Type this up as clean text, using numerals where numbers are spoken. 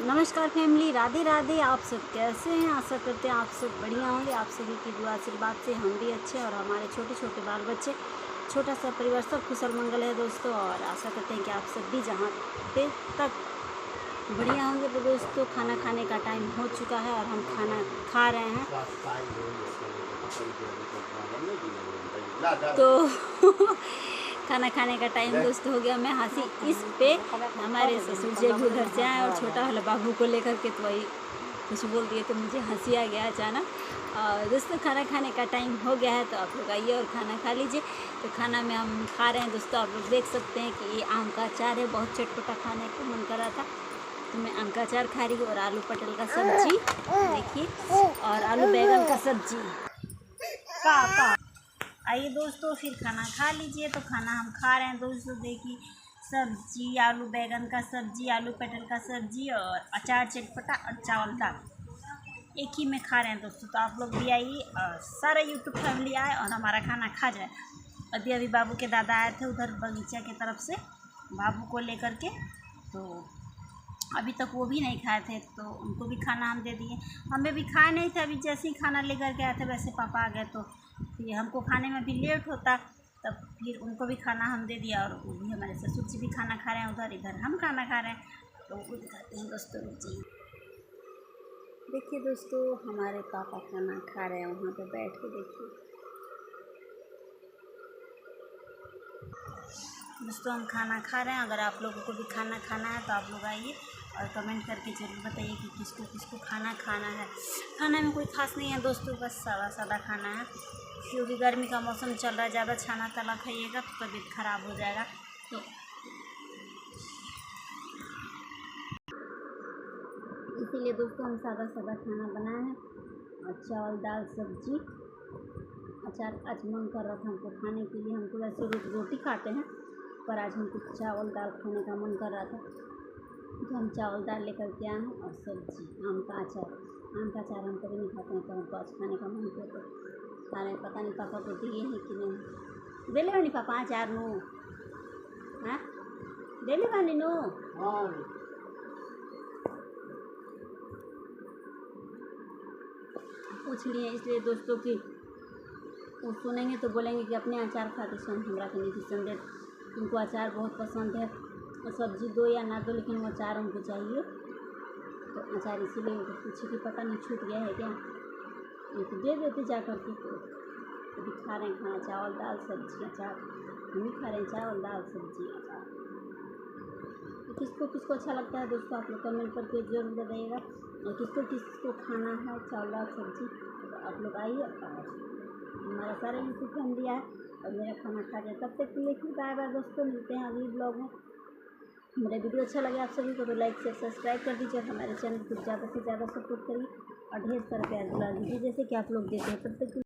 नमस्कार फैमिली, राधे राधे। आप सब कैसे हैं? आशा करते हैं आप सब बढ़िया होंगे। आप सभी की दुआ आशीर्वाद से हम भी अच्छे और हमारे छोटे छोटे बाल बच्चे, छोटा सा परिवार सब कुशल मंगल है दोस्तों। और आशा करते हैं कि आप सब भी जहाँ पे तक बढ़िया होंगे। तो दोस्तों, खाना खाने का टाइम हो चुका है और हम खाना खा रहे हैं। तो खाना खाने का टाइम दोस्तों हो गया। मैं हंसी इस पे हमारे ससुर जी भी उधर से आए और छोटा वाला बाबू को लेकर के तो वही कुछ बोल दिए तो मुझे हंसी आ गया अचानक। और दोस्तों, खाना खाने का टाइम हो गया है तो आप लोग आइए और खाना खा लीजिए। तो खाना में हम खा रहे हैं दोस्तों। आप लोग देख सकते हैं कि ये आम का अचार है। बहुत चटपटा खाने को मन कर रहा था तो मैं आम का अचार खा रही हूँ। और आलू पटल का सब्जी देखिए, और आलू बैंगन का सब्जी का आइए दोस्तों, फिर खाना खा लीजिए। तो खाना हम खा रहे हैं दोस्तों। देखिए, सब्जी, आलू बैंगन का सब्जी, आलू पटल का सब्जी और अचार चटपटा और चावल दाल एक ही में खा रहे हैं दोस्तों। तो आप लोग भी आइए और सारा यूट्यूब फैमिली आए और हमारा खाना खा जाए। अभी बाबू के दादा आए थे उधर बगीचा की तरफ से बाबू को लेकर के, तो अभी तक वो भी नहीं खाए थे तो उनको भी खाना हम दे दिए। हमें भी खाए नहीं थे, अभी जैसे ही खाना लेकर के आए थे वैसे पापा आ गए तो फिर हमको खाने में भी लेट होता, तब फिर उनको भी खाना हम दे दिया। और वो भी हमारे ससुर जी भी खाना खा रहे हैं उधर, इधर हम खाना खा रहे हैं। तो वो दिखाते हैं दोस्तों जी। देखिए दोस्तों, हमारे पापा खाना खा रहे हैं वहाँ पे बैठ के। देखिए दोस्तों, हम खाना खा रहे हैं। अगर आप लोगों को भी खाना खाना है तो आप लोग आइए और कमेंट करके ज़रूर बताइए कि किसको किसको खाना खाना है। खाना में कोई खास नहीं है दोस्तों, बस सादा सादा खाना है क्योंकि गर्मी का मौसम चल रहा है। ज़्यादा छाना तला खाइएगा तो तबीयत खराब हो जाएगा। तो इसीलिए दोस्तों हम सादा सादा खाना बनाए हैं और चावल दाल सब्जी अचार। आज मन कर रहा था हमको खाने के लिए। हमको वैसे रोटी खाते हैं पर आज हमको चावल दाल खाने का मन कर रहा था तो हम चावल दाल लेकर के आए हैं और सब्जी आम का अचार। आम का अचार हम कभी नहीं खाते हैं तो हमको आज खाने का मन किया तो खा रहे। पता नहीं पापा को दिए हैं कि नहीं। दे ले बनी पापा अचार नो, हाँ दे ले बनी नो। पूछ लिए इसलिए दोस्तों कि वो सुनेंगे तो बोलेंगे कि अपने अचार खाते सुन हमरा के नहीं संदे। उनको अचार बहुत पसंद है और सब्जी दो या ना दो लेकिन वो अचार उनको चाहिए। तो अचार इसीलिए उनको पूछे कि पता नहीं छूट गया है क्या, उनको दे देते जा करके। तो अभी खा रहे हैं खाना चावल दाल सब्जी अचार। हम भी खा रहे हैं चावल दाल सब्जी अचार। तो किसको किसको अच्छा लगता है दोस्तों आप लोग कमेंट करके जरूर बताइएगा। और किसको किसको खाना है चावल दाल सब्जी तो आप लोग आइए और हमारा सारा यूट्यूब फैमिली आए और मेरा खाना खा जाए। तब तक के लिए फिर बाय बाय दोस्तों, मिलते हैं अगली ब्लॉग में। मेरा वीडियो अच्छा लगे आप सभी को तो लाइक शेयर सब्सक्राइब कर दीजिए। हमारे चैनल को ज़्यादा से ज़्यादा सपोर्ट करिए और ढेर सारा प्यार दिला दीजिए जैसे कि आप लोग देते हैं। तब तक